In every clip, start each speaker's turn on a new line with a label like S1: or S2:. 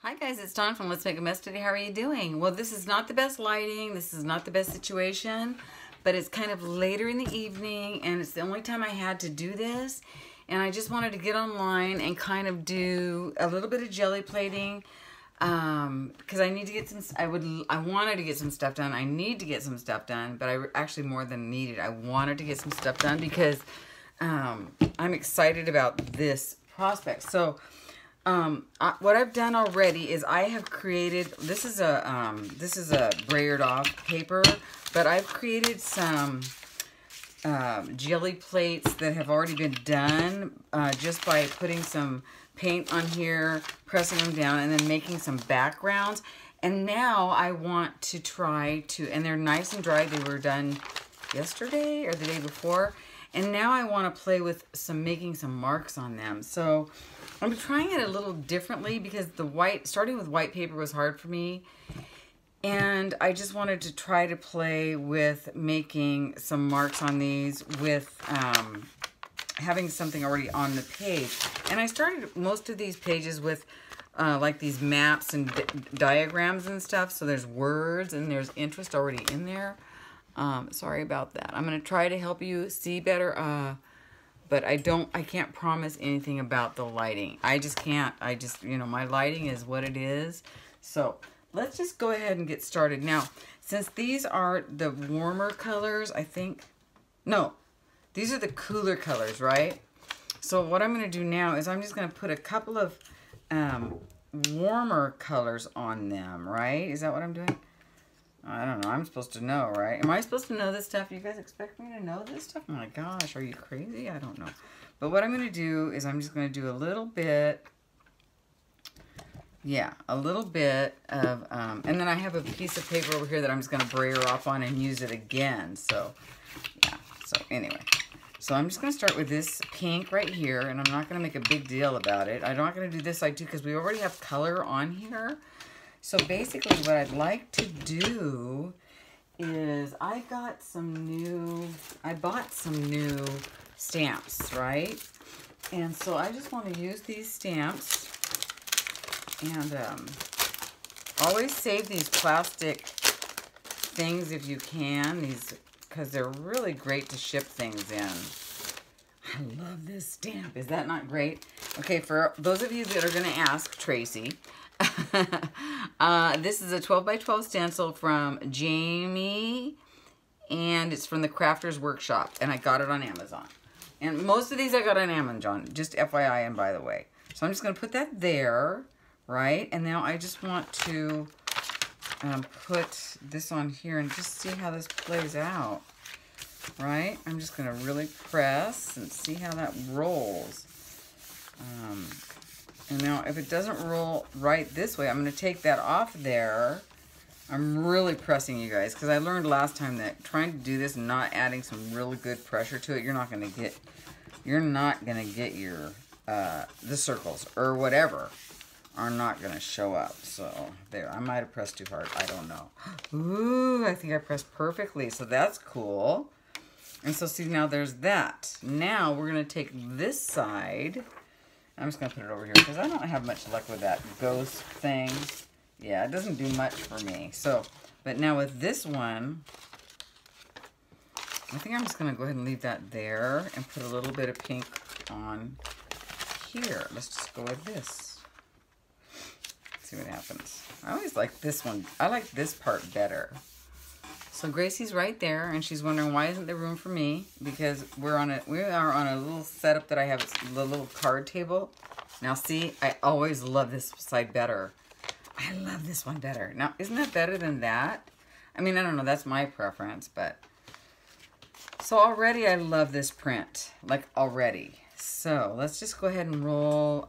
S1: Hi guys, it's Dawn from Let's Make a Mess Today. How are you doing? Well, this is not the best lighting. This is not the best situation, but it's kind of later in the evening and it's the only time I had to do this. And I just wanted to get online and kind of do a little bit of jelly plating because I need to get some, I wanted to get some stuff done. I need to get some stuff done, but I actually more than needed. I wanted to get some stuff done because I'm excited about this prospect. So what I've done already is I have created, this is a brayered off paper, but I've created some jelly plates that have already been done just by putting some paint on here, pressing them down, and then making some backgrounds. And now I want to try to, and they're nice and dry. They were done yesterday or the day before. And now I want to play with making some marks on them. So I'm trying it a little differently because starting with white paper was hard for me. And I just wanted to try to play with making some marks on these with having something already on the page. And I started most of these pages with like these maps and diagrams and stuff. So there's words and there's interest already in there. Sorry about that. I'm going to try to help you see better, but I can't promise anything about the lighting. I just can't. You know, my lighting is what it is. So let's just go ahead and get started. Now, since these are the warmer colors, no, these are the cooler colors, right? So what I'm going to do now is I'm just going to put a couple of warmer colors on them, right? Is that what I'm doing? I don't know. I'm supposed to know, right? Am I supposed to know this stuff? You guys expect me to know this stuff? Oh my gosh, are you crazy? I don't know. But what I'm going to do is I'm just going to do a little bit, a little bit of, and then I have a piece of paper over here that I'm just going to brayer off on and use it again. So, yeah. So anyway, so I'm just going to start with this pink right here, and I'm not going to make a big deal about it. I'm not going to do this side too because we already have color on here. So basically what I'd like to do is I bought some new stamps, right? And so I just want to use these stamps and always save these plastic things if you can, because they're really great to ship things in. I love this stamp. Is that not great? Okay, for those of you that are going to ask Tracy, this is a 12 by 12 stencil from Jamie, and it's from the Crafters Workshop, and I got it on Amazon. And most of these I got on Amazon, just FYI and by the way. So I'm just going to put that there, right? And now I just want to put this on here and just see how this plays out, right? I'm just going to really press and see how that rolls. And now if it doesn't roll right this way, I'm going to take that off there. I'm really pressing, you guys, because I learned last time that trying to do this and not adding some really good pressure to it, you're not going to get your the circles or whatever are not going to show up. So there, I might have pressed too hard. I don't know. Ooh, I think I pressed perfectly. So that's cool. And so see, now there's that. Now we're going to take this side. I'm just going to put it over here because I don't have much luck with that ghost thing. Yeah, it doesn't do much for me. So, but now with this one, I think I'm just going to go ahead and leave that there and put a little bit of pink on here. Let's just go with this. See what happens. I always like this one. I like this part better. So Gracie's right there, and she's wondering why isn't there room for me? Because we are on a little setup that I have. It's the little card table. Now see, I always love this side better. I love this one better. Now, isn't that better than that? I mean, I don't know. That's my preference, but so already I love this print, like already. So let's just go ahead and roll.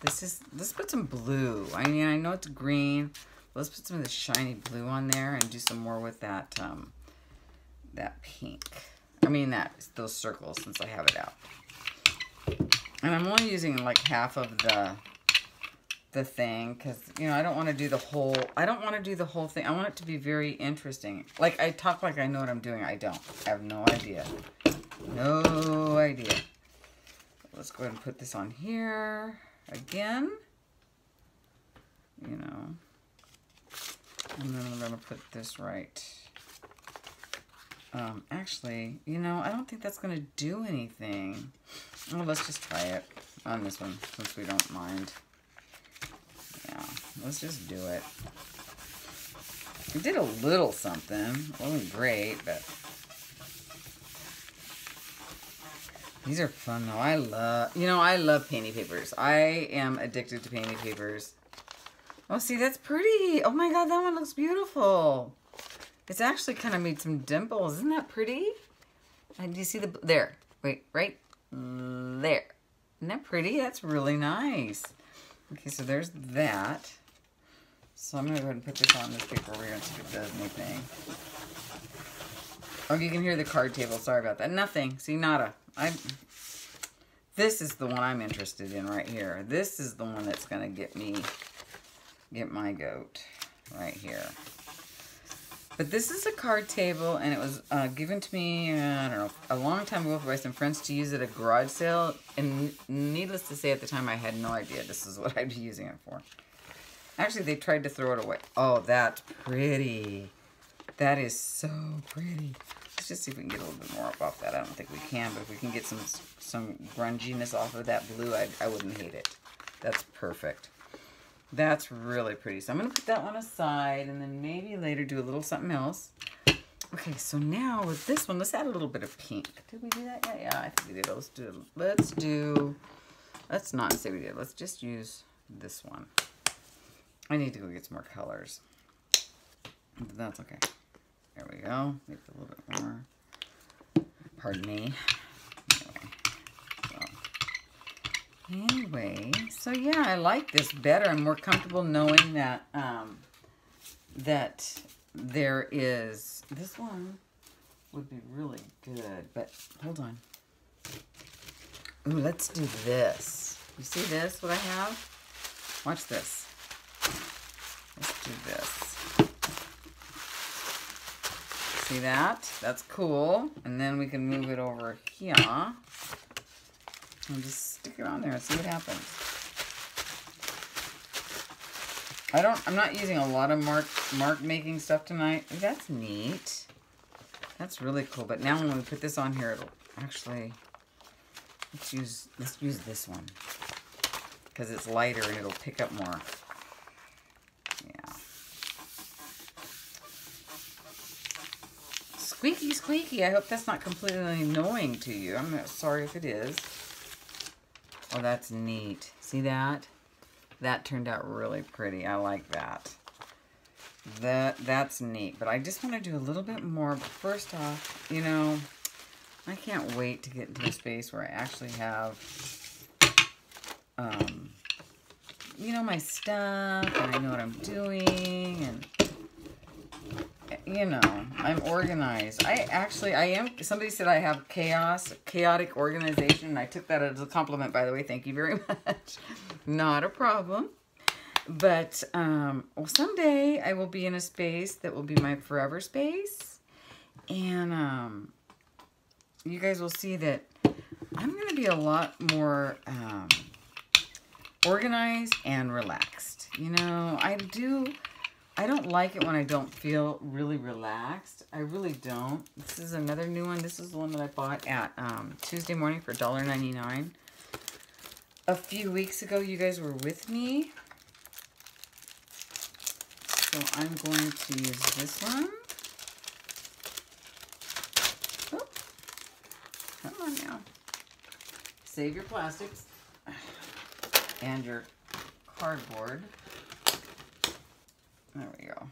S1: Let's put some blue. I mean, I know it's green. Let's put some of the shiny blue on there and do some more with that that pink. I mean those circles since I have it out. And I'm only using like half of the thing because you know I don't want to do the whole. I don't want to do the whole thing. I want it to be very interesting. Like I talk like I know what I'm doing. I don't. I have no idea. No idea. Let's go ahead and put this on here again. And then I'm going to put this right. Actually, you know, I don't think that's going to do anything. Well, let's just try it on this one since we don't mind. Yeah, let's just do it. It did a little something. It wasn't great, but these are fun though. I love painting papers. I am addicted to painting papers. Oh, see, that's pretty. Oh my God, that one looks beautiful. It's actually kind of made some dimples. Isn't that pretty? And do you see the, there, wait, right there. Isn't that pretty? That's really nice. Okay, so there's that. So I'm going to go ahead and put this on this paper over here and see if it does anything. Oh, you can hear the card table. Sorry about that. Nothing. See, nada. This is the one I'm interested in right here. This is the one that's going to get my goat right here. But this is a card table, and it was given to me, I don't know, a long time ago by some friends to use at a garage sale. And needless to say, at the time, I had no idea this is what I'd be using it for. Actually, they tried to throw it away. Oh, that's pretty. That is so pretty. Let's just see if we can get a little bit more up off that. I don't think we can, but if we can get some grunginess off of that blue, I wouldn't hate it. That's perfect. That's really pretty. So I'm going to put that one aside and then maybe later do a little something else. Okay, so now with this one, let's add a little bit of pink. Did we do that yet? Yeah, I think we did. Let's not say we did. Let's just use this one. I need to go get some more colors. But that's okay. There we go. Make it a little bit more. Pardon me. Anyway, so yeah, I like this better. I'm more comfortable knowing that that there is, this one would be really good, but hold on. Ooh, let's do this. You see this, what I have? Watch this. Let's do this. See that? That's cool. And then we can move it over here. And just stick it on there and see what happens. I'm not using a lot of mark making stuff tonight. Ooh, that's neat. That's really cool. But now when we put this on here, it'll actually, let's use this one. Because it's lighter and it'll pick up more. Yeah. Squeaky, squeaky. I hope that's not completely annoying to you. I'm not sorry if it is. Oh, that's neat. See that? That turned out really pretty. I like that. That's neat. But I just want to do a little bit more. But first off, you know, I can't wait to get into a space where I actually have, you know, my stuff, and I know what I'm doing, and you know, I'm organized. I am, somebody said I have chaotic organization, and I took that as a compliment, by the way. Thank you very much. Not a problem. But, well, someday I will be in a space that will be my forever space. And, you guys will see that I'm going to be a lot more, organized and relaxed. You know, I don't like it when I don't feel really relaxed. I really don't. This is another new one. This is the one that I bought at Tuesday morning for $1.99. A few weeks ago, you guys were with me. So I'm going to use this one. Oh, come on now. Save your plastics and your cardboard. There we go.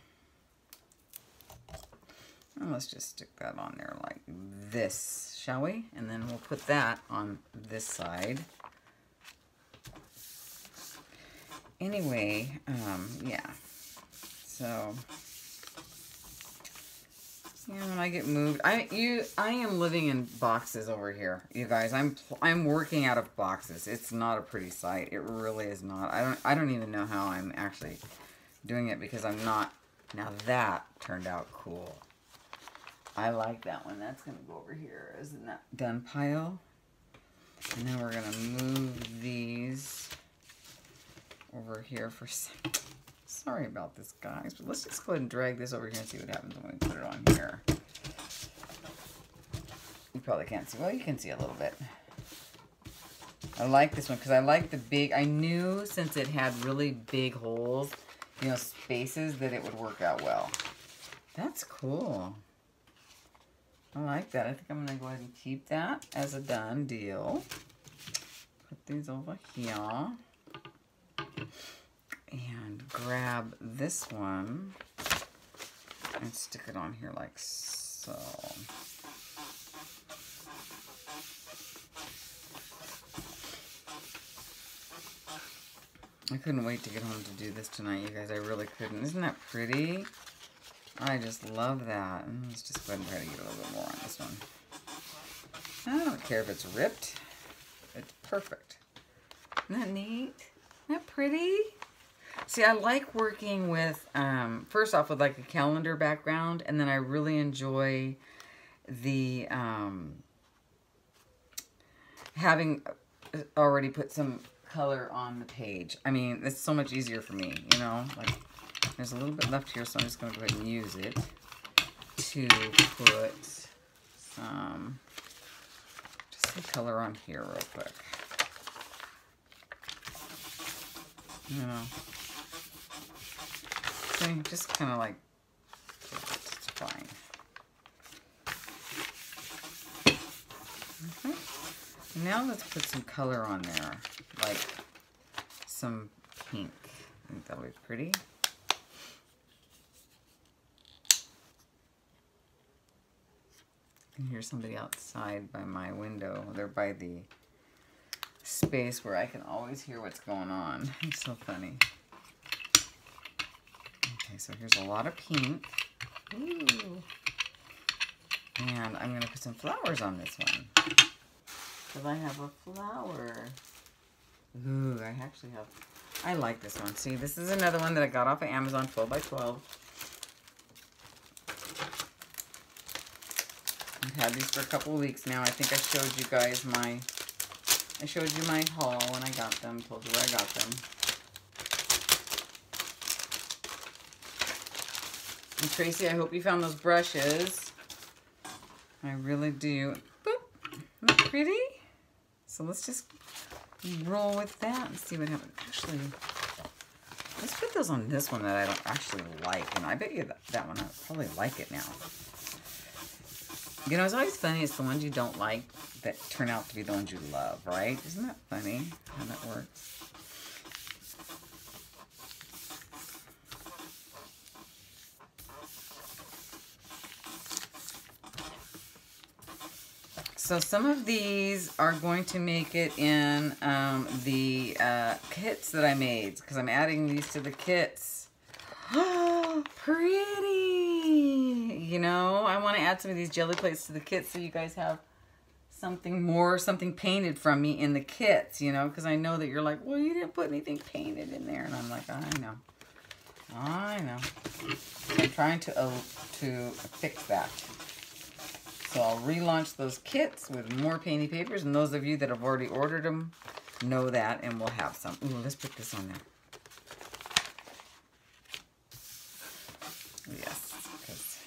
S1: And let's just stick that on there like this, shall we? And then we'll put that on this side. Anyway, yeah. So, yeah, when I get moved, I am living in boxes over here, you guys. I'm working out of boxes. It's not a pretty sight. It really is not. I don't even know how I'm actually doing it because I'm not. Now that turned out cool. I like that one. That's gonna go over here as a done pile. And then we're gonna move these over here for some Sorry about this, guys. But let's just go ahead and drag this over here and see what happens when we put it on here. You probably can't see. Well, you can see a little bit. I like this one because I like the big... I knew since it had really big holes, you know, spaces, that it would work out well. That's cool. I like that. I think I'm going to go ahead and keep that as a done deal. Put these over here. And grab this one and stick it on here like so. I couldn't wait to get home to do this tonight, you guys. I really couldn't. Isn't that pretty? I just love that. And let's just go ahead and try to get a little bit more on this one. I don't care if it's ripped. It's perfect. Isn't that neat? Isn't that pretty? See, I like working with, first off, with like a calendar background, and then I really enjoy the, having already put some color on the page. I mean, it's so much easier for me, you know? Like, there's a little bit left here, so I'm just going to go ahead and use it to put some, just some color on here real quick. You know? See, just kind of like, it's fine. Okay. Now let's put some color on there, like some pink. I think that'll be pretty. I can hear somebody outside by my window. They're by the space where I can always hear what's going on. It's so funny. Okay, so here's a lot of pink. Ooh. And I'm going to put some flowers on this one. Because I have a flower. Ooh, I actually have... I like this one. See, this is another one that I got off of Amazon, 12 by 12. I've had these for a couple of weeks now. I think I showed you guys my... I showed you my haul when I got them. Told you where I got them. And Tracy, I hope you found those brushes. I really do. Boop. Isn't that pretty? So let's just roll with that and see what happens. Actually, let's put those on this one that I don't actually like. And I bet you that one, I'll probably like it now. You know, it's always funny. It's the ones you don't like that turn out to be the ones you love, right? Isn't that funny how that works? So some of these are going to make it in the kits that I made, because I'm adding these to the kits. Oh, pretty! You know, I want to add some of these jelly plates to the kits so you guys have something more, something painted from me in the kits, you know, because I know that you're like, well, you didn't put anything painted in there. And I'm like, I know. I know. So I'm trying to fix that. So I'll relaunch those kits with more painty papers, and those of you that have already ordered them know that, and we'll have some. Ooh, let's put this on there. Yes, because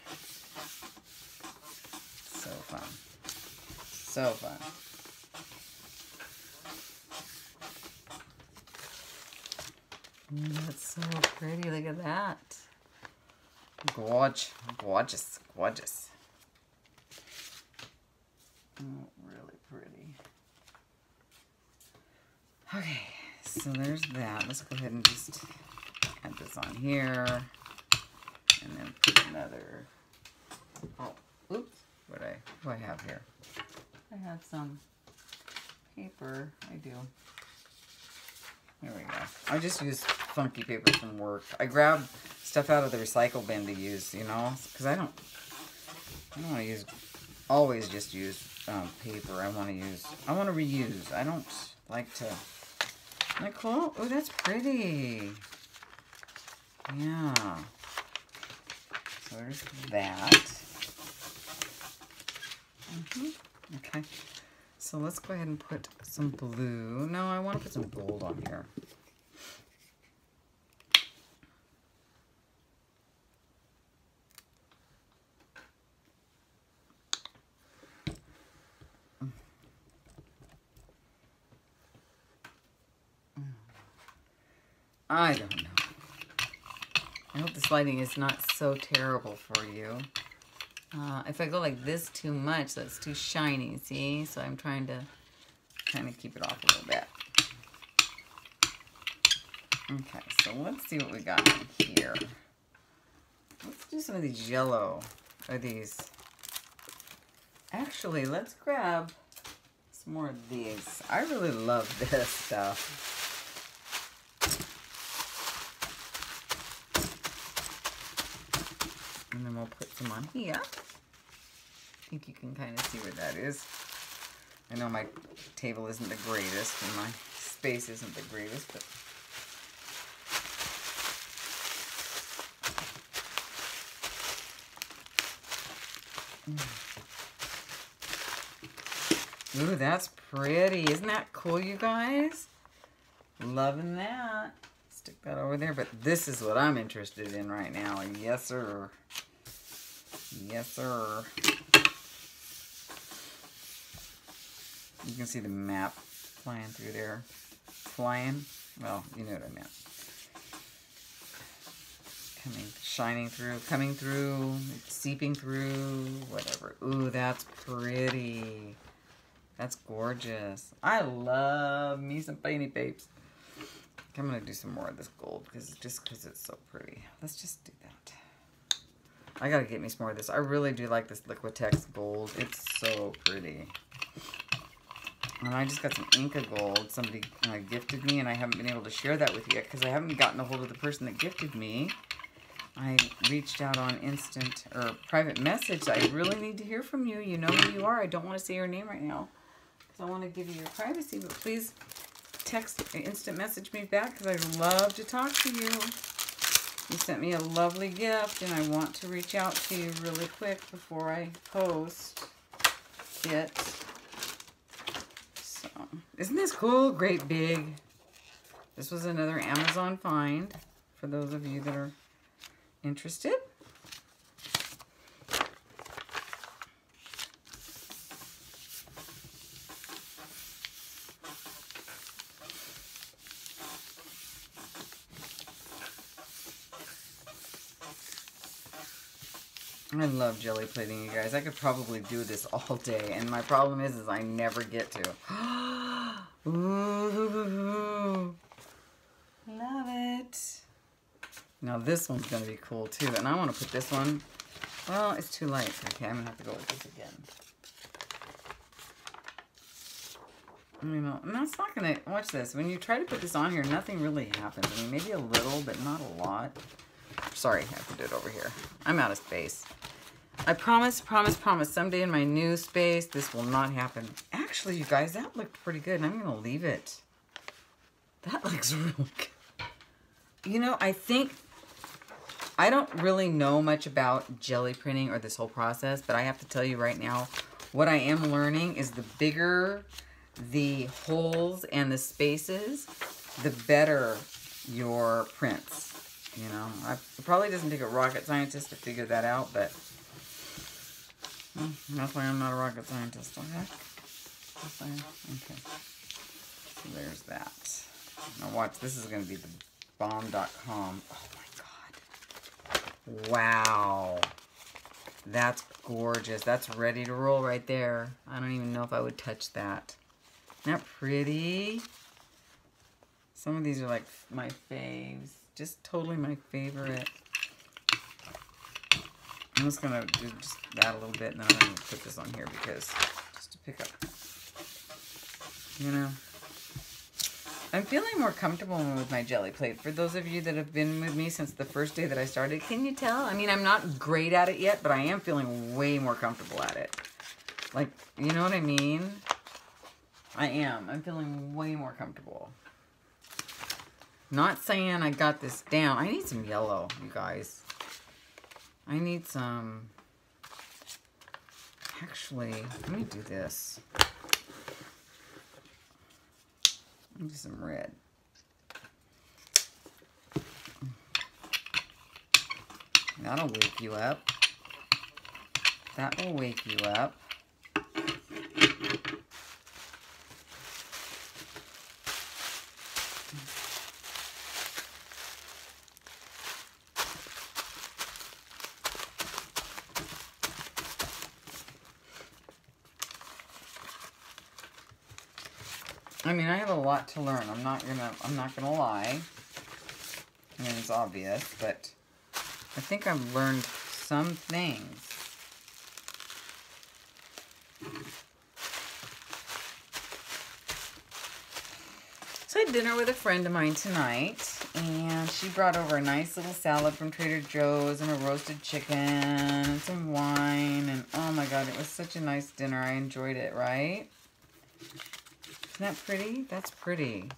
S1: so fun. So fun. That's so pretty. Look at that. Gorgeous. Gorgeous. Gorgeous. Oh, really pretty. Okay, so there's that. Let's go ahead and just add this on here. And then put another... Oh, oops. What do I have here? I have some paper. I do. There we go. I just use funky paper from work. I grab stuff out of the recycle bin to use, you know, because I don't want to always just use paper. I want to reuse. I don't like to... Isn't that cool? Oh, that's pretty. Yeah. So there's that. Okay. So let's go ahead and put some blue. No, I want to put some gold on here. I don't know. I hope this lighting is not so terrible for you. If I go like this too much, that's too shiny, see? So I'm trying to kind of keep it off a little bit. Okay, so let's see what we got in here. Let's do some of these yellow, or these. Actually, let's grab some more of these. I really love this stuff. And then we'll put some on here. I think you can kind of see where that is. I know my table isn't the greatest and my space isn't the greatest, but ooh, that's pretty. Isn't that cool, you guys? Loving that. Stick that over there, but this is what I'm interested in right now. Yes, sir. Yes, sir. You can see the map flying through there. Flying? Well, you know what I meant. Shining through, coming through, seeping through, whatever. Ooh, that's pretty. That's gorgeous. I love me some painty papes. I'm going to do some more of this gold because it's so pretty. Let's just do that. I got to get me some more of this. I really do like this Liquitex gold. It's so pretty. And I just got some Inca gold. Somebody gifted me, and I haven't been able to share that with you yet because I haven't gotten a hold of the person that gifted me. I reached out on instant or private message. I really need to hear from you. You know who you are. I don't want to say your name right now because I want to give you your privacy, but please text or instant message me back because I'd love to talk to you. You sent me a lovely gift, and I want to reach out to you really quick before I post it. So, isn't this cool? Great big. This was another Amazon find for those of you that are interested. I love jelly plating, you guys. I could probably do this all day, and my problem is I never get to. Ooh, love it. Now this one's going to be cool too, and I want to put this one, well, it's too light. Okay, I'm going to have to go with this again. You know, and that's not going to, watch this. When you try to put this on here, nothing really happens. I mean, maybe a little, but not a lot. Sorry, I have to do it over here. I'm out of space. I promise, someday in my new space, this will not happen. Actually, you guys, that looked pretty good, and I'm going to leave it. That looks really good. You know, I don't really know much about jelly printing or this whole process, but I have to tell you right now, what I am learning is the bigger the holes and the spaces, the better your prints. You know, it probably doesn't take a rocket scientist to figure that out, but that's why I'm not a rocket scientist, okay? Okay. So there's that. Now watch, this is going to be the bomb.com. Oh my God. Wow. That's gorgeous. That's ready to roll right there. I don't even know if I would touch that. Isn't that pretty? Some of these are like my faves. Just totally my favorite. I'm just going to do just that a little bit, and then I'm going to put this on here because, just to pick up, you know. I'm feeling more comfortable with my jelly plate. For those of you that have been with me since the first day that I started, can you tell? I mean, I'm not great at it yet, but I am feeling way more comfortable at it. Like, you know what I mean? I am. I'm feeling way more comfortable. Not saying I got this down. I need some yellow, you guys. I need some... Actually, let me do this. Let me do some red. That'll wake you up. That will wake you up. I mean, I have a lot to learn. I'm not gonna lie. I mean, it's obvious, but I think I've learned some things. So I had dinner with a friend of mine tonight, and she brought over a nice little salad from Trader Joe's and a roasted chicken and some wine, and oh my God, it was such a nice dinner. I enjoyed it, right? Isn't that pretty? That's pretty.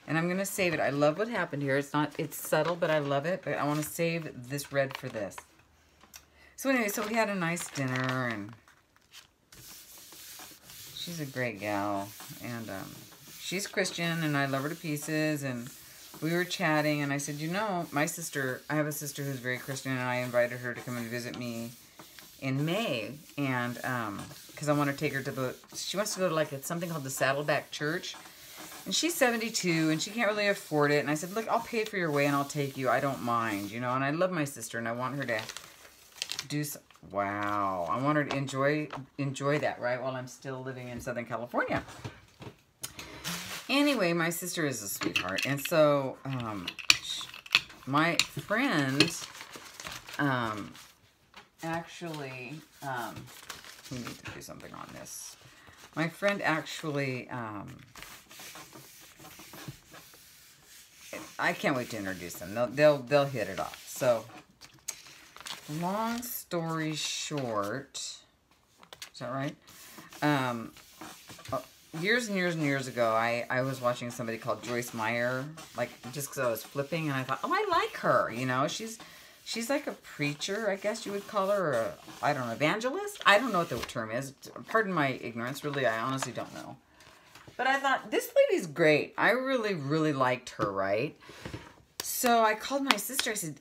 S1: And I'm going to save it. I love what happened here. It's subtle, but I love it. But I want to save this red for this. So anyway, so we had a nice dinner, and she's a great gal. And she's Christian, and I love her to pieces. And we were chatting, and I said, you know, my sister, I have a sister who's very Christian, and I invited her to come and visit me in May. And because I want to take her to she wants to go to like something called the Saddleback Church. And she's 72, and she can't really afford it. And I said, look, I'll pay for your way, and I'll take you. I don't mind, you know. And I love my sister, and I want her to do some... Wow. I want her to enjoy that, right, while I'm still living in Southern California. Anyway, my sister is a sweetheart. And so, my friend, actually, we need to do something on this. My friend actually... I can't wait to introduce them. They'll hit it off. So, long story short, is that right? Years and years and years ago, I was watching somebody called Joyce Meyer, like just because I was flipping, and I thought, oh, I like her. You know, she's like a preacher, I guess you would call her, or I don't know, evangelist. I don't know what the term is. Pardon my ignorance. Really, I honestly don't know. But I thought, this lady's great. I really, really liked her, right? So I called my sister. I said,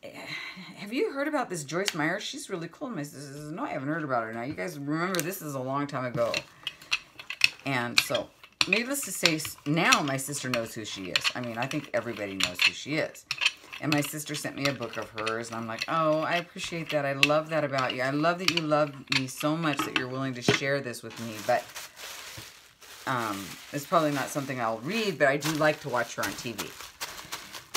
S1: have you heard about this Joyce Meyer? She's really cool. And my sister says, no, I haven't heard about her. Now, you guys remember, this is a long time ago. And so, needless to say, now my sister knows who she is. I mean, I think everybody knows who she is. And my sister sent me a book of hers. And I'm like, oh, I appreciate that. I love that about you. I love that you love me so much that you're willing to share this with me. But... it's probably not something I'll read, but I do like to watch her on TV.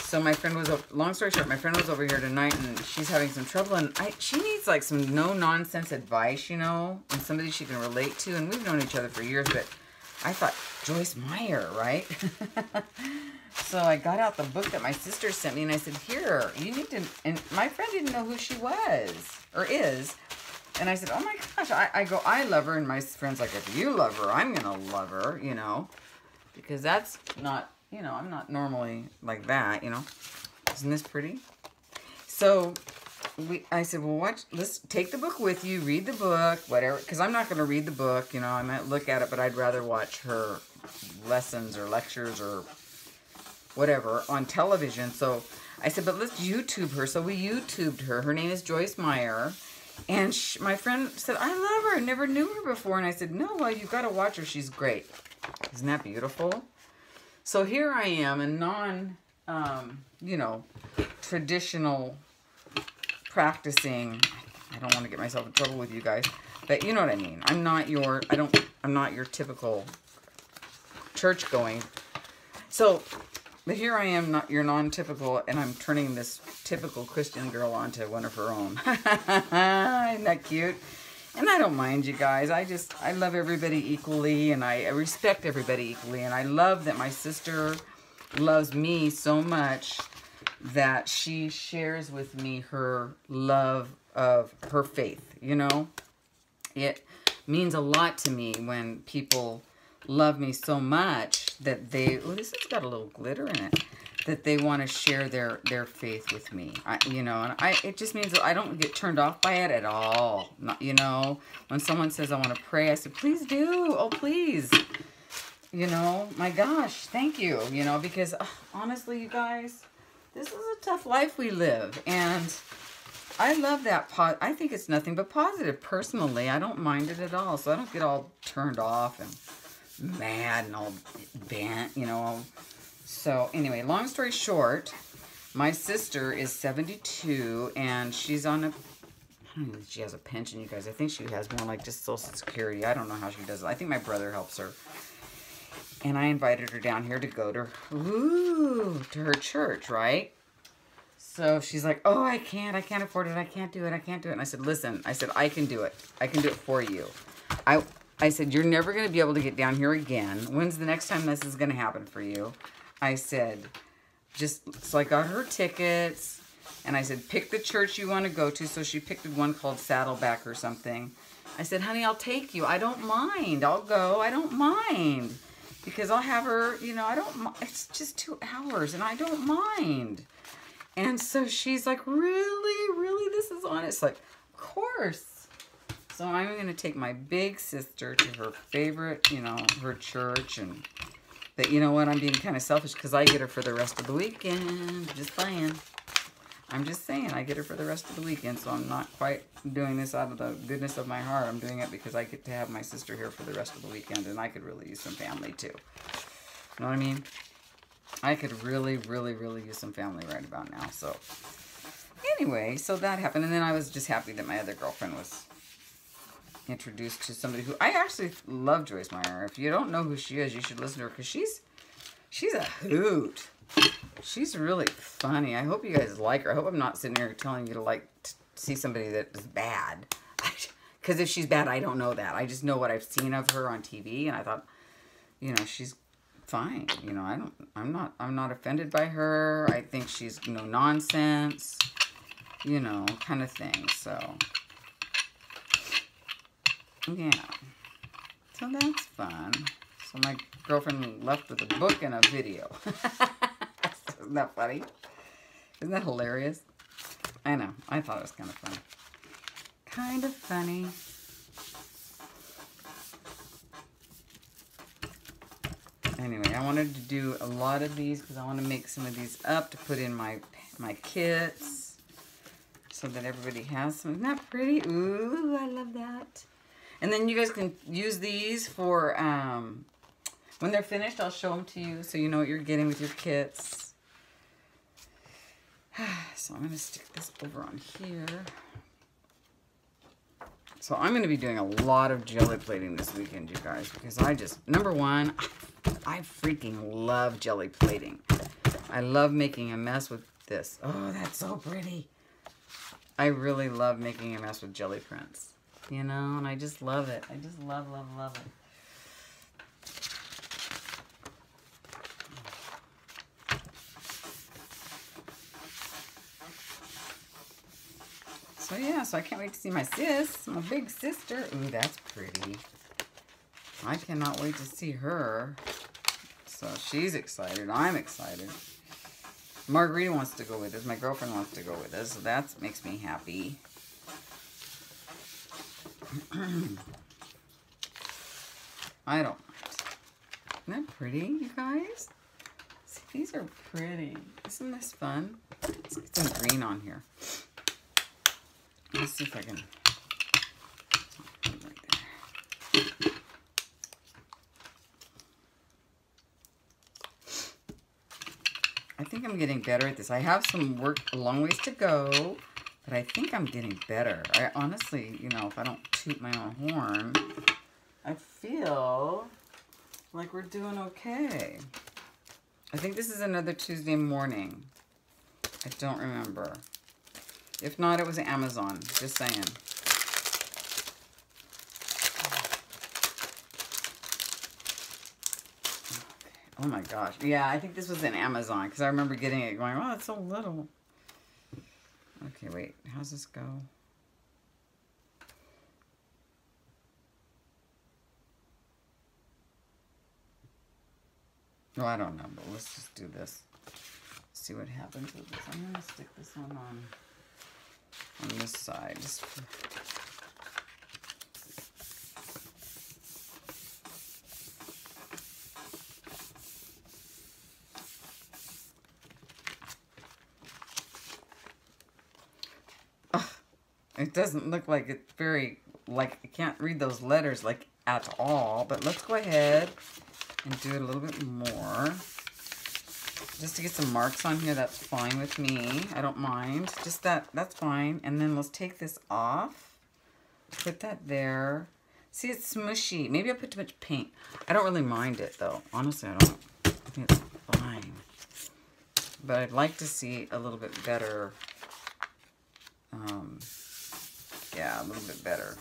S1: So my friend was, long story short, my friend was over here tonight, and she's having some trouble, and she needs like some no-nonsense advice, you know, and somebody she can relate to, and we've known each other for years, but I thought, Joyce Meyer, right? So I got out the book that my sister sent me, and I said, here, you need to, and my friend didn't know who she was, or is. And I said, oh my gosh, I love her. And my friend's like, if you love her, I'm going to love her, you know. Because that's not, you know, I'm not normally like that, you know. Isn't this pretty? So I said, well, let's take the book with you, read the book, whatever. Because I'm not going to read the book, you know. I might look at it, but I'd rather watch her lessons or lectures or whatever on television. So I said, but let's YouTube her. So we YouTubed her. Her name is Joyce Meyer. And my friend said, I love her. I never knew her before. And I said, no, well, you've got to watch her. She's great. Isn't that beautiful? So here I am, a you know, traditional practicing. I don't want to get myself in trouble with you guys. But you know what I mean. I'm not your typical church going. So... But here I am, not your non-typical, and I'm turning this typical Christian girl onto one of her own. Isn't that cute? And I don't mind, you guys. I love everybody equally, and I respect everybody equally. And I love that my sister loves me so much that she shares with me her love of her faith, you know? It means a lot to me when people love me so much that they, oh, this has got a little glitter in it, that they want to share their faith with me. You know, and it just means that I don't get turned off by it at all. Not, you know, when someone says I want to pray, I said, please do. Oh, please. You know, my gosh, thank you. You know, because honestly, you guys, this is a tough life we live, and I love that. I think it's nothing but positive. Personally, I don't mind it at all, so I don't get all turned off and mad and all bent, you know. So anyway, long story short, my sister is 72, and she's on a, I don't know if she has a pension, you guys. I think she has more like just Social Security. I don't know how she does it. I think my brother helps her. And I invited her down here to go to her church, right? So she's like, oh, I can't afford it. I can't do it. And I said, listen, I can do it. I can do it for you. I said, you're never going to be able to get down here again. When's the next time this is going to happen for you? I said, so I got her tickets. And I said, pick the church you want to go to. So she picked one called Saddleback or something. I said, honey, I'll take you. I don't mind. I'll go. I don't mind. Because I'll have her, it's just 2 hours and I don't mind. And so she's like, really, this is on? It's like, of course. So I'm going to take my big sister to her favorite, her church. But you know what? I'm being kind of selfish because I get her for the rest of the weekend. Just saying. I'm just saying, I get her for the rest of the weekend, so I'm not quite doing this out of the goodness of my heart. I'm doing it because I get to have my sister here for the rest of the weekend, and I could really use some family, too. You know what I mean? I could really use some family right about now, so. Anyway, so that happened, and then I was just happy that my other girlfriend was introduced to somebody who, I actually love Joyce Meyer. If you don't know who she is, you should listen to her, because she's a hoot. She's really funny. I hope you guys like her. I hope I'm not sitting here telling you to see somebody that is bad. Because if she's bad, I don't know that. I just know what I've seen of her on TV, and I thought, she's fine. I'm not offended by her. I think she's no nonsense, kind of thing. So yeah. So that's fun. So my girlfriend left with a book and a video. Isn't that funny? Isn't that hilarious? I know. I thought it was kind of funny. Kind of funny. Anyway, I wanted to do a lot of these because I want to make some of these up to put in my kits so that everybody has some. Isn't that pretty? Ooh, I love that. And then you guys can use these for, when they're finished, I'll show them to you so you know what you're getting with your kits. So I'm going to stick this over on here. So I'm going to be doing a lot of jelly plating this weekend, you guys, because number one, I freaking love jelly plating. I love making a mess with this. Oh, that's so pretty. I really love making a mess with jelly prints, and I just love it. I just love it. So yeah, so I can't wait to see my sis, my big sister. Ooh, that's pretty. I cannot wait to see her. So she's excited. I'm excited. Margarita wants to go with us. My girlfriend wants to go with us. So that makes me happy. I don't mind. Isn't that pretty, you guys? See, these are pretty. Isn't this fun? Let's get some green on here. Let's see if I can. Right there. I think I'm getting better at this. I have some work, a long ways to go, but I think I'm getting better. I honestly, if I don't toot my own horn, I feel like we're doing okay. I think this is another Tuesday morning. I don't remember. If not, it was Amazon. Just saying. Oh my gosh. Yeah, I think this was in Amazon because I remember getting it going, oh, it's so little. Okay, wait. How's this go? Oh, I don't know, but let's just do this. See what happens with this. I'm going to stick this one on this side. It doesn't look like it's very, I can't read those letters at all, but let's go ahead and do it a little bit more. Just to get some marks on here, that's fine with me. I don't mind. Just that's fine. And then let's take this off. Put that there. See, it's smushy. Maybe I put too much paint. I don't really mind it, though. Honestly, I don't. I think it's fine. But I'd like to see a little bit better. Yeah, a little bit better.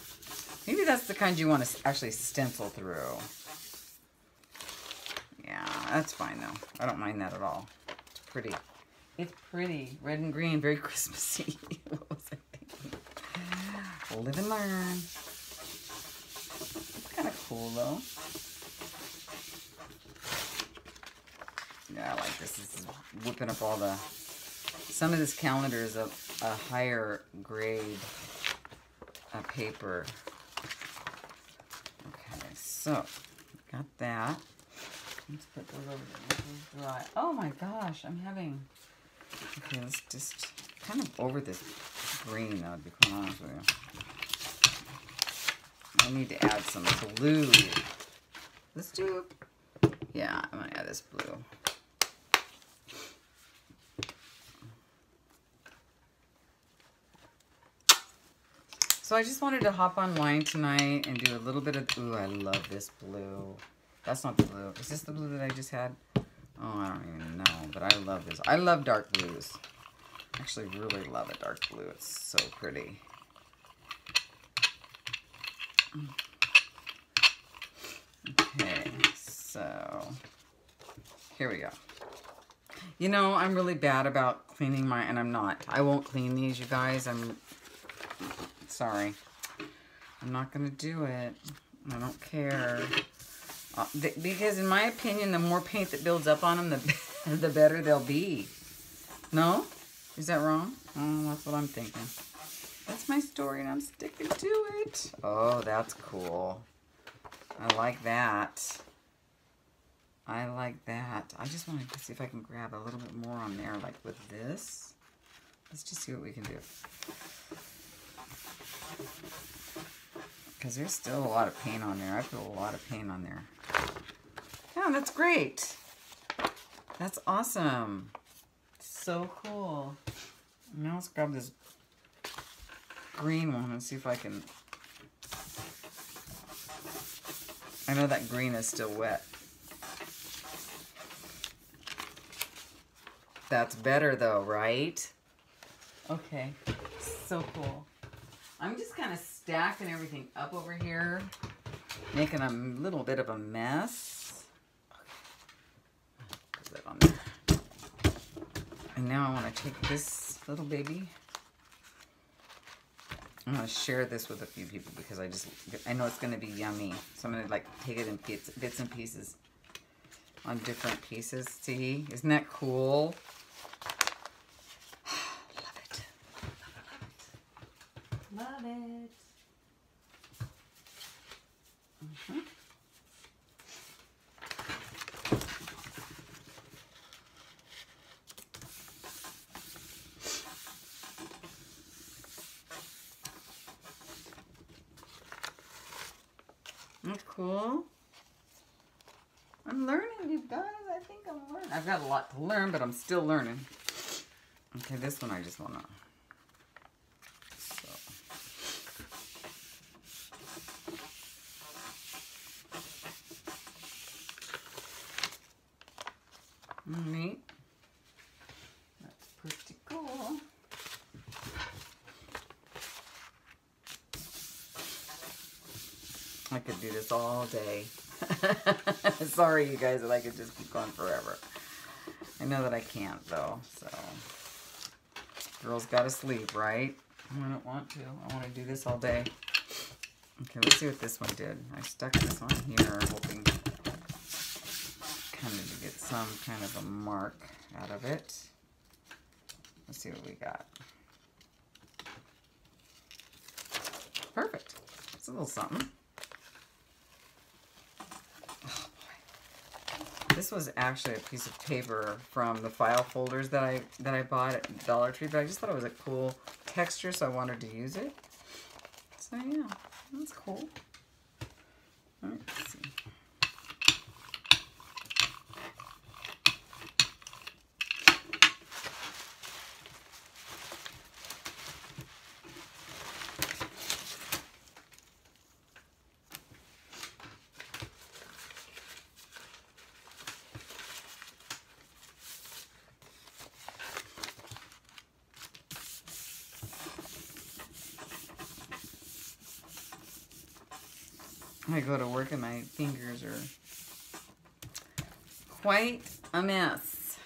S1: Maybe that's the kind you want to actually stencil through. Yeah, that's fine, though. I don't mind that at all. It's pretty. It's pretty. Red and green. Very Christmassy. What was I thinking? Live and learn. It's kind of cool, though. Yeah, I like this. This is whipping up all the... Some of this calendar is a higher grade paper. Okay, so got that. Let's put those over there. Dry. Oh my gosh, I'm having... Okay, let's just kind of over this green, though, to be quite honest with you. I need to add some blue. Let's do... Yeah, I'm going to add this blue. So I just wanted to hop online tonight and do a little bit of... Ooh, I love this blue. That's not the blue. Is this the blue that I just had? Oh, I don't even know, but I love this. I love dark blues. Actually, really love a dark blue. It's so pretty. Okay, so here we go. You know, I'm really bad about cleaning my... And I'm not. I won't clean these, you guys. I'm... Sorry. I'm not going to do it. I don't care. Because in my opinion, the more paint that builds up on them, the better they'll be. No? Is that wrong? Oh, that's what I'm thinking. That's my story and I'm sticking to it. Oh, that's cool. I like that. I like that. I just wanted to see if I can grab a little bit more on there, like with this. Let's just see what we can do. Because there's still a lot of paint on there. I put a lot of paint on there. Yeah, that's great. That's awesome. So cool. Now let's grab this green one and see if I can... I know that green is still wet. That's better though, right? Okay. So cool. I'm just kind of stacking everything up over here, making a little bit of a mess. Put that on there. And now I want to take this little baby. I'm going to share this with a few people because I know it's going to be yummy. So I'm going to like take it in bits and pieces on different pieces. See? Isn't that cool? Love it. That's cool. I'm learning, you guys. I think I'm learning. I've got a lot to learn, but I'm still learning. Okay, this one I just want to... Neat. That's pretty cool. I could do this all day. Sorry, you guys, that I could just keep going forever. I know that I can't, though, so. Girls gotta sleep, right? I don't want to. I want to do this all day. Okay, let's see what this one did. I stuck this on here, hoping kind of to get some kind of a mark out of it. Let's see what we got. Perfect. It's a little something. Oh boy. This was actually a piece of paper from the file folders that I bought at Dollar Tree, but I just thought it was a cool texture, so I wanted to use it. So yeah, that's cool. All right, let's see. I go to work and my fingers are quite a mess.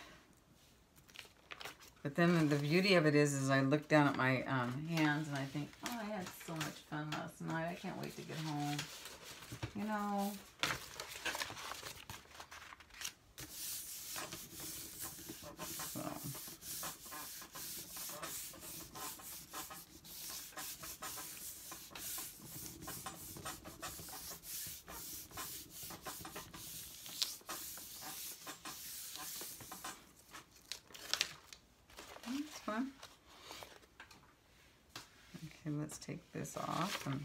S1: But then the beauty of it is I look down at my hands and I think, oh, I had so much fun last night. I can't wait to get home. You know. So. That's fun. Okay, let's take this off and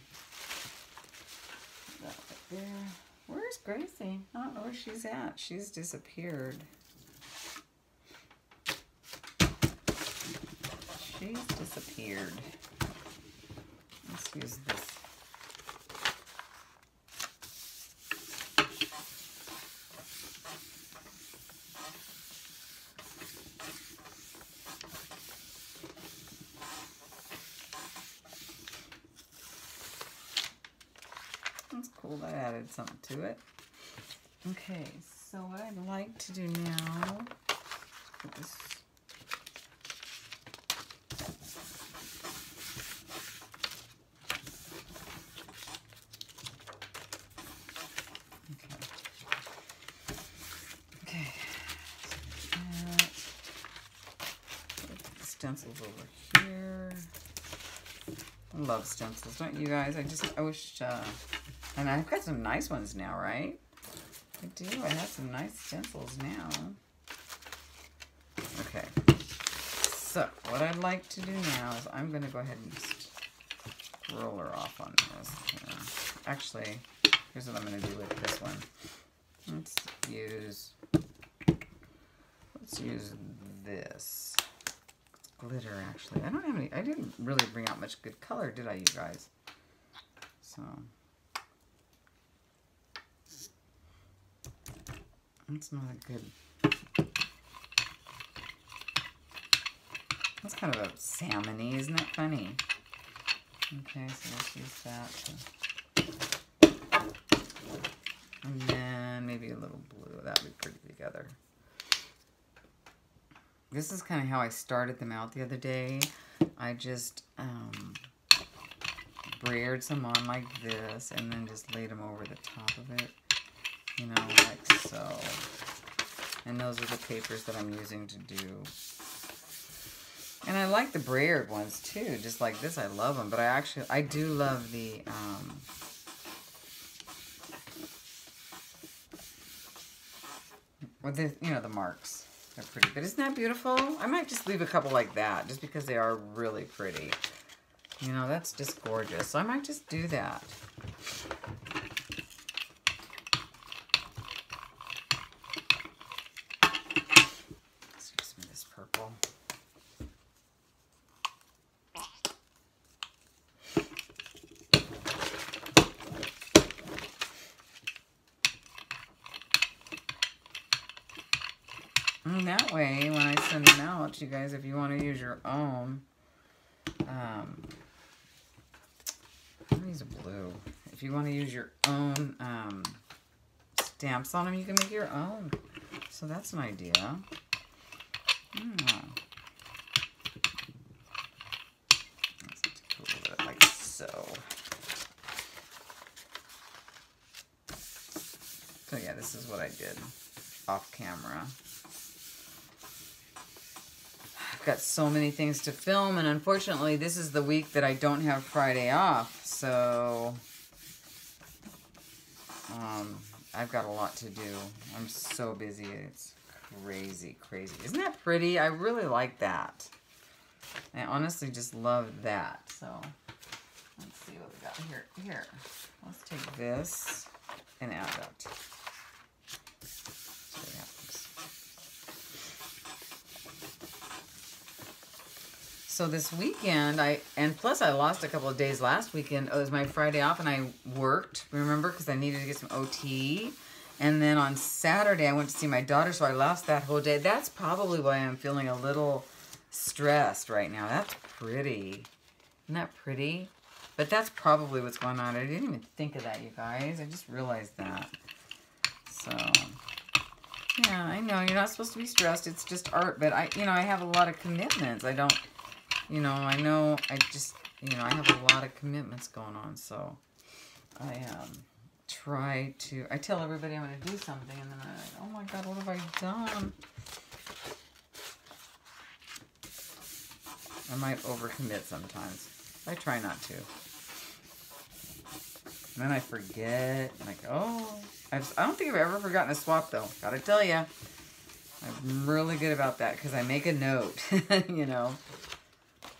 S1: put that right there. Where's Gracie? I don't know where she's at. She's disappeared. She's disappeared. Let's use this. That's cool. That added something to it. Okay, so what I'd like to do now, put this. Okay. Put the stencils over here. I love stencils, don't you guys? I wish, and I've got some nice ones now, right? I do. I have some nice stencils now. Okay. So, what I'd like to do now is I'm going to go ahead and just roll her off on this. Actually, here's what I'm going to do with this one. Let's use this. Glitter, actually. I don't have any, I didn't really bring out much good color, did I, you guys? So, that's not a good, that's kind of a salmon-y, isn't that funny? Okay, so let's use that. And then maybe a little blue, that would be pretty together. This is kind of how I started them out the other day. I just brayered some on like this and then just laid them over the top of it, you know, like so. And those are the papers that I'm using to do. And I like the brayered ones too, just like this. I love them, but I do love the with the, you know, the marks. They're pretty, but isn't that beautiful? I might just leave a couple like that just because they are really pretty. You know, that's just gorgeous. So I might just do that. Excuse me, this purple. And that way, when I send them out, you guys, if you want to use your own, I'll use a blue. If you want to use your own stamps on them, you can make your own. So that's an idea. Let's take a little bit like so. So yeah, this is what I did off camera. Got so many things to film, and unfortunately this is the week that I don't have Friday off, so I've got a lot to do. I'm so busy. It's crazy. Isn't that pretty? I really like that. I honestly just love that. So let's see what we got here. Let's take this and add that. So this weekend, and plus I lost a couple of days last weekend. It was my Friday off and I worked, remember, because I needed to get some OT. And then on Saturday, I went to see my daughter, so I lost that whole day. That's probably why I'm feeling a little stressed right now. That's pretty. Isn't that pretty? But that's probably what's going on. I didn't even think of that, you guys. I just realized that. So, yeah, I know. You're not supposed to be stressed. It's just art. But, I have a lot of commitments. I don't, I know I just, I have a lot of commitments going on. So, I I tell everybody I'm going to do something. And then I'm like, oh my God, what have I done? I might overcommit sometimes. I try not to. And then I forget. I'm like, oh. I don't think I've ever forgotten a swap, though. Gotta tell you. I'm really good about that because I make a note.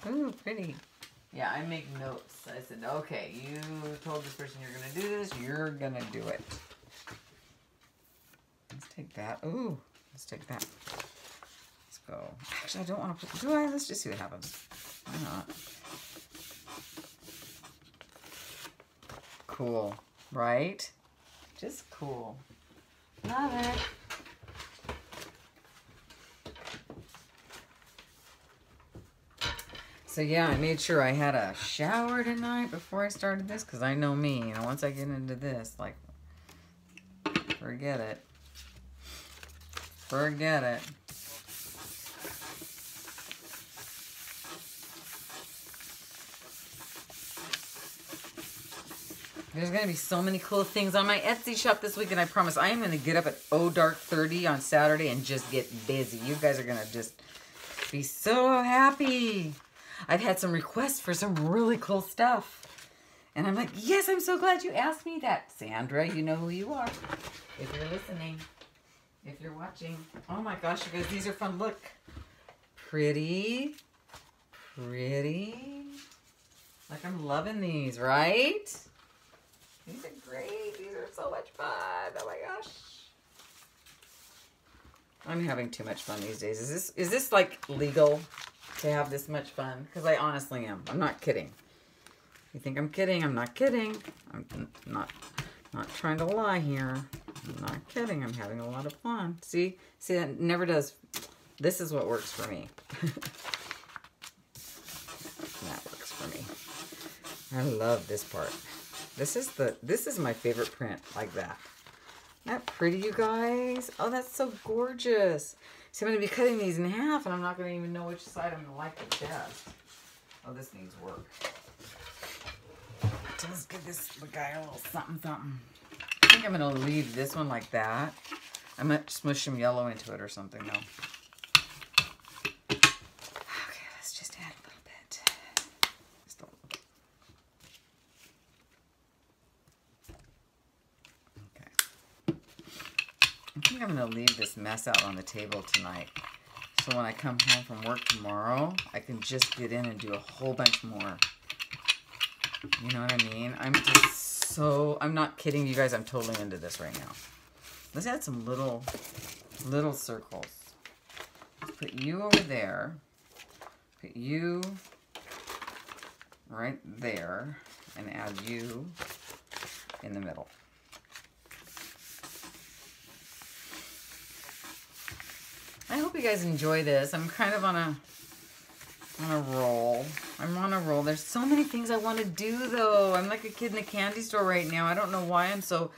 S1: Ooh, pretty. Yeah, I make notes. I said, okay, you told this person you're going to do this. You're going to do it. Let's take that. Ooh, let's take that. Let's go. Actually, I don't want to put... Do I? Let's just see what happens. Why not? Cool, right? Just cool. Love it. So yeah, I made sure I had a shower tonight before I started this, because I know me, once I get into this, like, forget it. Forget it. There's going to be so many cool things on my Etsy shop this weekend, I promise. I am going to get up at dark 30 on Saturday and just get busy. You guys are going to just be so happy. I've had some requests for some really cool stuff. And I'm like, yes, I'm so glad you asked me that. Sandra, you know who you are. If you're listening, if you're watching. Oh my gosh, you guys, these are fun. Look. Pretty. Pretty. Like, I'm loving these, right? These are great. These are so much fun. Oh my gosh. I'm having too much fun these days. Is this like legal to have this much fun? Because I honestly am. I'm not kidding. You think I'm kidding? I'm not kidding. I'm not trying to lie here. I'm not kidding. I'm having a lot of fun. See, that never does. This is what works for me. That works for me. I love this part. This is my favorite print, like that. Isn't that pretty, you guys? Oh, that's so gorgeous. So I'm going to be cutting these in half, and I'm not going to even know which side I'm going to like the best. Oh, this needs work. So let's give this guy a little something, something. I think I'm going to leave this one like that. I might smush some yellow into it or something, though. Okay, let's just add a little bit. Just a little bit. Okay. I think I'm going to leave this mess out on the table tonight. So when I come home from work tomorrow, I can just get in and do a whole bunch more. You know what I mean? I'm not kidding you guys. I'm totally into this right now. Let's add some little circles. Let's put you over there. Put you right there. And add you in the middle. I hope you guys enjoy this. I'm kind of on a roll. I'm on a roll. There's so many things I want to do, though. I'm like a kid in a candy store right now. I don't know why I'm so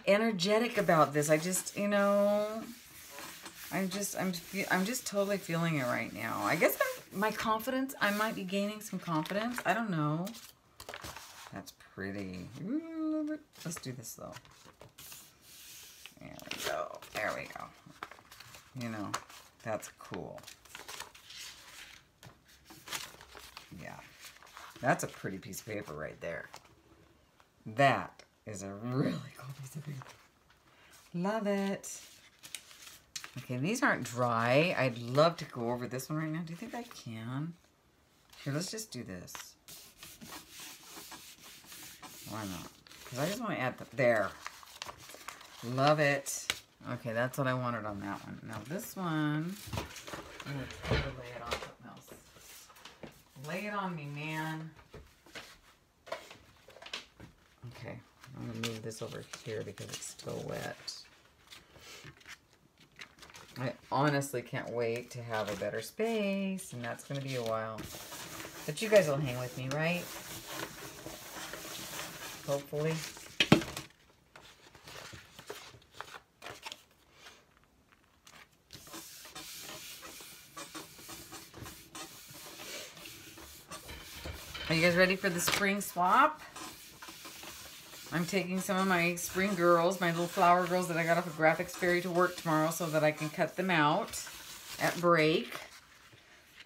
S1: energetic about this. I just, I'm just totally feeling it right now. I guess my confidence, I might be gaining some confidence. I don't know. That's pretty. Ooh, let's do this, though. There we go. There we go. That's cool. Yeah. That's a pretty piece of paper right there. That is a really cool piece of paper. Love it. Okay, these aren't dry. I'd love to go over this one right now. Do you think I can? Here, let's just do this. Why not? Because I just want to add there. Love it. Okay, that's what I wanted on that one. Now this one, I'm going to try to lay it on something else. Lay it on me, man. Okay, I'm going to move this over here because it's still wet. I honestly can't wait to have a better space, and that's going to be a while. But you guys will hang with me, right? hopefully. Are you guys ready for the spring swap? I'm taking some of my spring girls, my little flower girls that I got off of Graphics Fairy to work tomorrow so that I can cut them out at break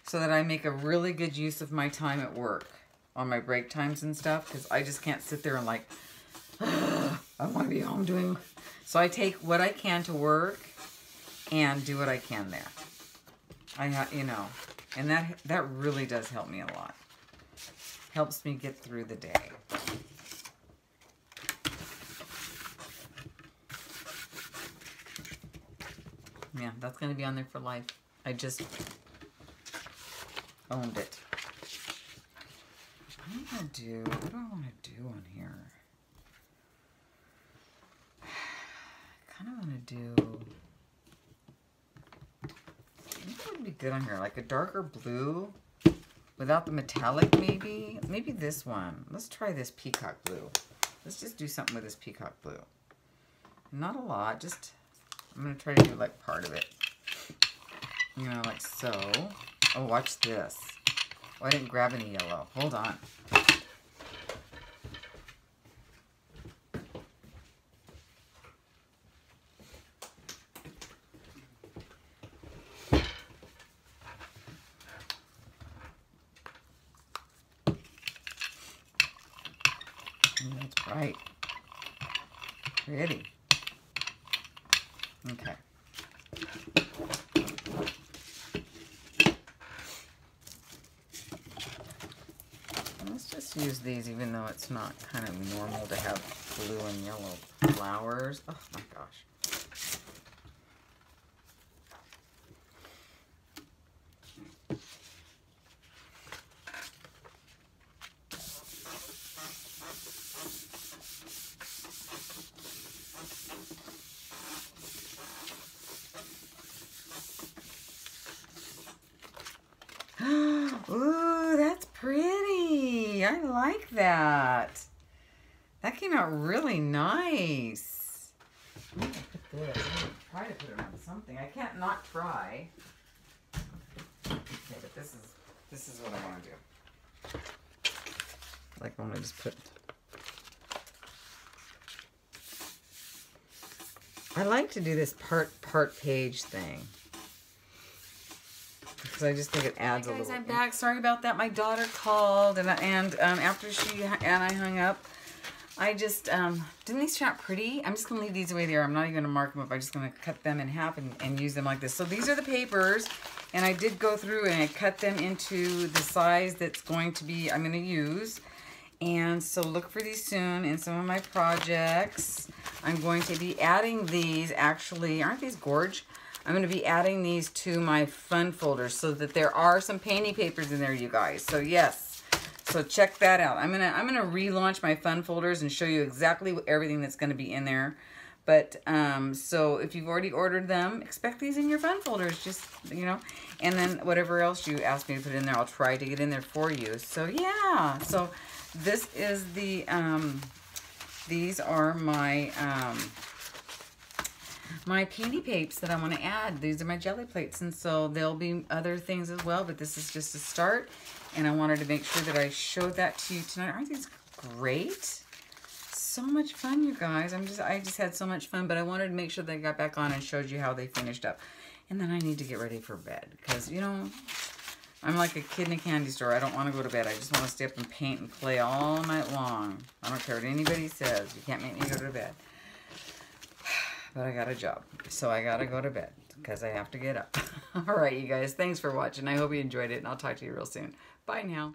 S1: so that I make a really good use of my time at work on my break times and stuff, because I just can't sit there and like, I want to be home doing. So I take what I can to work and do what I can there. You know, and that really does help me a lot. Helps me get through the day. Yeah, that's going to be on there for life. I just owned it. What do I want to do on here? I kind of want to do, I think it would be good on here, like a darker blue without the metallic maybe. Maybe this one. Let's try this peacock blue. Let's just do something with this peacock blue. Not a lot, just, I'm going to try to do like part of it. You know, like so. Oh, watch this. Oh, I didn't grab any yellow. Hold on. That's bright. Pretty. Okay. Let's just use these, even though it's not kind of normal to have blue and yellow flowers. Oh my gosh. Ooh, that's pretty. I like that. That came out really nice. I'm gonna put this. I'm gonna try to put it on something. I can't not try. Okay, but this is what I want to do. Like I want to just put. I like to do this part page thing. Because I just think it adds a little. I'm back. Sorry about that. My daughter called, and after she and I hung up, I just didn't these turn out pretty? I'm just gonna leave these away there. I'm not even gonna mark them up. I'm just gonna cut them in half and use them like this. So these are the papers, and I did go through and I cut them into the size that's going to be I'm gonna use. And so look for these soon in some of my projects. I'm going to be adding these. Actually, aren't these gorge? I'm going to be adding these to my fun folder so that there are some painting papers in there, you guys. So yes, so check that out. I'm gonna relaunch my fun folders and show you exactly everything that's going to be in there. But so if you've already ordered them, expect these in your fun folders. Just you know, and then whatever else you ask me to put in there, I'll try to get in there for you. So yeah, so this is the these are my my painty papes that I want to add. These are my jelly plates, and so there'll be other things as well, but this is just a start, and I wanted to make sure that I showed that to you tonight. Aren't these great? So much fun, you guys. I just had so much fun, but I wanted to make sure that I got back on and showed you how they finished up. And then I need to get ready for bed because, you know, I'm like a kid in a candy store. I don't want to go to bed. I just want to stay up and paint and play all night long. I don't care what anybody says. You can't make me go to bed. But I got a job, so I gotta go to bed because I have to get up. All right, you guys, thanks for watching. I hope you enjoyed it, and I'll talk to you real soon. Bye now.